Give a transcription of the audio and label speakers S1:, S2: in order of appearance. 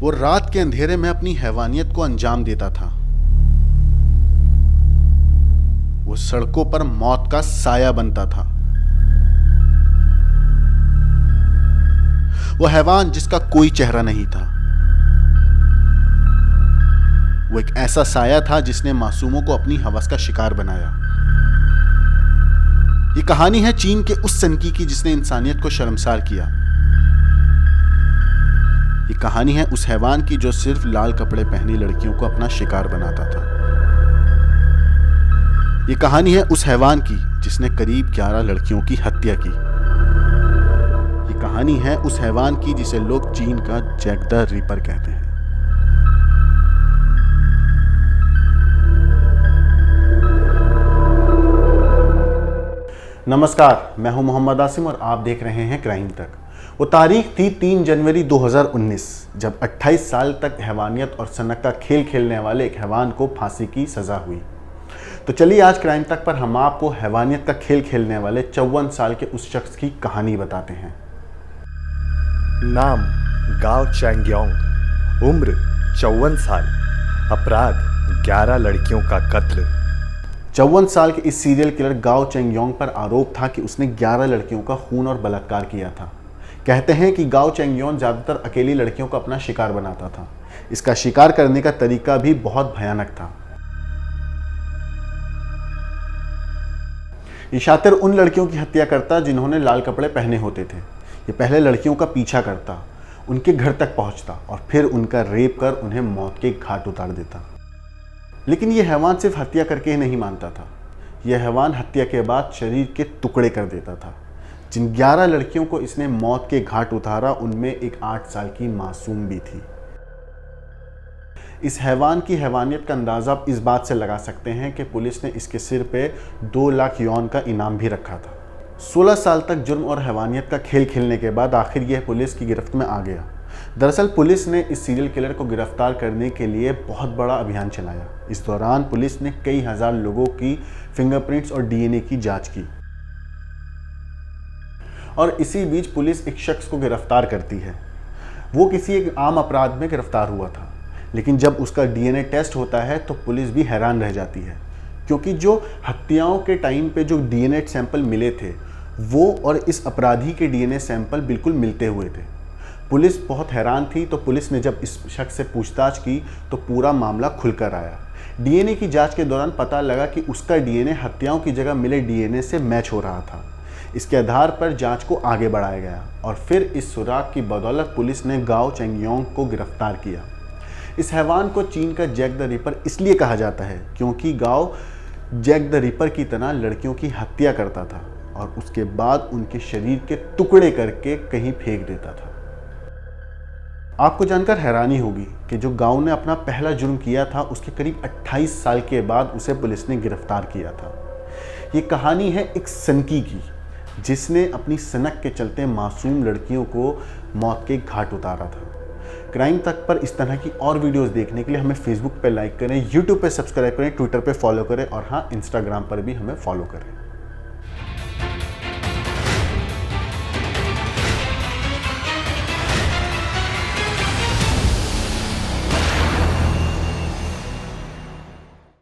S1: वो रात के अंधेरे में अपनी हैवानियत को अंजाम देता था। वो सड़कों पर मौत का साया बनता था। वो हैवान जिसका कोई चेहरा नहीं था। वो एक ऐसा साया था जिसने मासूमों को अपनी हवस का शिकार बनाया। ये कहानी है चीन के उस सनकी की जिसने इंसानियत को शर्मसार किया। ये कहानी है उस हैवान की जो सिर्फ लाल कपड़े पहनी लड़कियों को अपना शिकार बनाता था। ये कहानी है उस हैवान की जिसने करीब 11 लड़कियों की हत्या की। ये कहानी है उस हैवान की जिसे लोग चीन का जैक द रीपर कहते हैं। नमस्कार, मैं हूं मोहम्मद आसिम और आप देख रहे हैं क्राइम तक। वो तारीख थी 3 जनवरी 2019 जब 28 साल तक हैवानियत और सनक का खेल खेलने वाले एक हैवान को फांसी की सज़ा हुई। तो चलिए आज क्राइम तक पर हम आपको हैवानियत का खेल खेलने वाले 54 साल के उस शख्स की कहानी बताते हैं।
S2: नाम गाओ चेंगयोंग, उम्र 54 साल, अपराध 11 लड़कियों का कत्ल।
S1: 54 साल के इस सीरियल किलर गाओ चेंगयोंग पर आरोप था कि उसने 11 लड़कियों का खून और बलात्कार किया था। कहते हैं कि गाओ चेंगयोंग ज़्यादातर अकेली लड़कियों को अपना शिकार बनाता था। इसका शिकार करने का तरीका भी बहुत भयानक था। ये शातिर उन लड़कियों की हत्या करता जिन्होंने लाल कपड़े पहने होते थे। ये पहले लड़कियों का पीछा करता, उनके घर तक पहुंचता और फिर उनका रेप कर उन्हें मौत के घाट उतार देता। लेकिन यह हैवान सिर्फ हत्या करके ही नहीं मानता था। यह हैवान हत्या के बाद शरीर के टुकड़े कर देता था। जिन 11 लड़कियों को इसने मौत के घाट उतारा उनमें एक 8 साल की मासूम भी थी। इस हैवान की हैवानियत का अंदाज़ा आप इस बात से लगा सकते हैं कि पुलिस ने इसके सिर पे 2 लाख यौन का इनाम भी रखा था। 16 साल तक जुर्म और हैवानियत का खेल खेलने के बाद आखिर यह पुलिस की गिरफ्त में आ गया। दरअसल पुलिस ने इस सीरियल किलर को गिरफ्तार करने के लिए बहुत बड़ा अभियान चलाया। इस दौरान पुलिस ने कई हजार लोगों की फिंगरप्रिंट्स और डीएनए की जांच की और इसी बीच पुलिस एक शख्स को गिरफ्तार करती है। वो किसी एक आम अपराध में गिरफ्तार हुआ था, लेकिन जब उसका डीएनए टेस्ट होता है तो पुलिस भी हैरान रह जाती है, क्योंकि जो हत्याओं के टाइम पे जो डीएनए सैंपल मिले थे वो और इस अपराधी के डीएनए सैंपल बिल्कुल मिलते हुए थे। पुलिस बहुत हैरान थी, तो पुलिस ने जब इस शख्स से पूछताछ की तो पूरा मामला खुलकर आया। डीएनए की जांच के दौरान पता लगा कि उसका डीएनए हत्याओं की जगह मिले डीएनए से मैच हो रहा था। इसके आधार पर जांच को आगे बढ़ाया गया और फिर इस सुराग की बदौलत पुलिस ने गाओ चेंगयोंग को गिरफ्तार किया। इस हैवान को चीन का जैक द रिपर इसलिए कहा जाता है क्योंकि गाओ जैक द रिपर की तरह लड़कियों की हत्या करता था और उसके बाद उनके शरीर के टुकड़े करके कहीं फेंक देता था। आपको जानकर हैरानी होगी कि जो गाओ ने अपना पहला जुर्म किया था उसके करीब 28 साल के बाद उसे पुलिस ने गिरफ्तार किया था। ये कहानी है एक सनकी की जिसने अपनी सनक के चलते मासूम लड़कियों को मौत के घाट उतारा था। क्राइम तक पर इस तरह की और वीडियोस देखने के लिए हमें फेसबुक पे लाइक करें, यूट्यूब पे सब्सक्राइब करें, ट्विटर पे फॉलो करें और हाँ, इंस्टाग्राम पर भी हमें फॉलो करें।